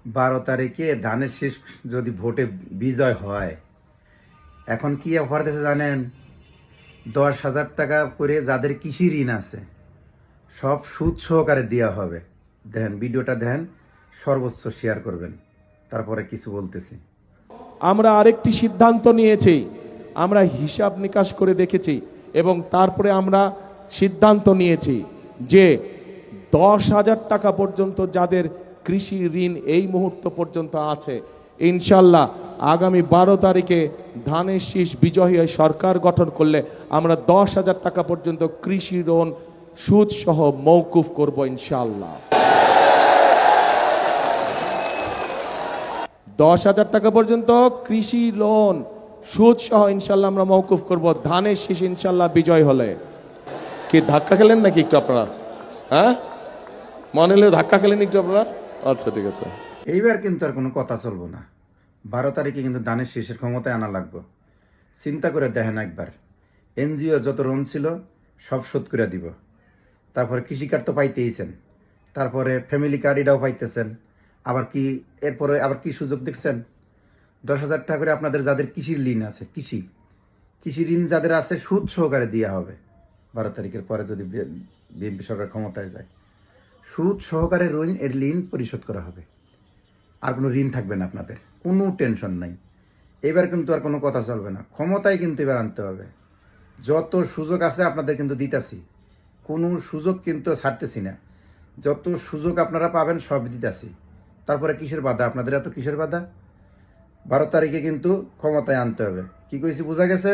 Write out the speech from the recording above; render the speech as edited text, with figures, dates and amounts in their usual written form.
12 তারিখে ধানের শীষ যদি ভোটে বিজয় হয়, এখন কি অফার দিয়েছে জানেন? 10,000 টাকা করে যাদের কৃষি ঋণ আছে সব সুদ সহকারে দেওয়া হবে। দেখেন, ভিডিওটা দেখেন, সর্বোচ্চ শেয়ার করবেন, তারপরে কিছু বলতেছি। আমরা আরেকটি সিদ্ধান্ত নিয়েছি, আমরা হিসাব নিকাশ করে দেখেছি এবং তারপরে আমরা সিদ্ধান্ত নিয়েছি যে 10,000 টাকা পর্যন্ত যাদের কৃষি ঋণ এই মুহূর্ত পর্যন্ত আছে, ইনশাল্লাহ আগামী 12 তারিখে ধানের শীষ বিজয়ী হয়ে সরকার গঠন করলে আমরা 10,000 টাকা পর্যন্ত কৃষি ঋণ সুদ সহ মওকুফ করব ইনশাল্লাহ। 10,000 টাকা পর্যন্ত কৃষি লোন সুদ সহ ইনশাল্লাহ আমরা মওকুফ করব ধানের শীষ ইনশাল্লাহ বিজয় হলে। কি ধাক্কা খেলেন নাকি একটু আপনারা? হ্যাঁ, মনে হলে ধাক্কা খেলেন একটু আপনারা? আচ্ছা, ঠিক আছে। এইবার কিন্তু আর কোনো কথা চলবো না। 12 তারিখে কিন্তু ধানের শীষের ক্ষমতায় আনা লাগবে। চিন্তা করে দেখেন একবার, এনজিও যত ঋণ ছিল সব শোধ করে দিব। তারপরে কৃষি কার্ড তো পাইতেইছেন, তারপরে ফ্যামিলি কার্ড এটাও পাইতেছেন। আবার কি এরপরে আবার কি সুযোগ দেখছেন? 10,000 টাকা করে আপনাদের যাদের কৃষির ঋণ আছে, কৃষি ঋণ যাদের আছে সুদ সহকারে দেওয়া হবে। 12 তারিখের পরে যদি বিএনপি সরকার ক্ষমতায় যায়, সুদ সহকারে ঋণ পরিশোধ করা হবে। আর কোনো ঋণ থাকবে না আপনাদের, কোনো টেনশন নাই। এবার কিন্তু আর কোনো কথা চলবে না, ক্ষমতায় কিন্তু এবার আনতে হবে। যত সুযোগ আছে আপনাদের কিন্তু দিতেছি, কোনো সুযোগ কিন্তু ছাড়তেছি না। যত সুযোগ আপনারা পাবেন সব দিতেছি। তারপরে কিসের বাধা আপনাদের? এত কিসের বাধা? 12 তারিখে কিন্তু ক্ষমতায় আনতে হবে। কি কইছি বোঝা গেছে?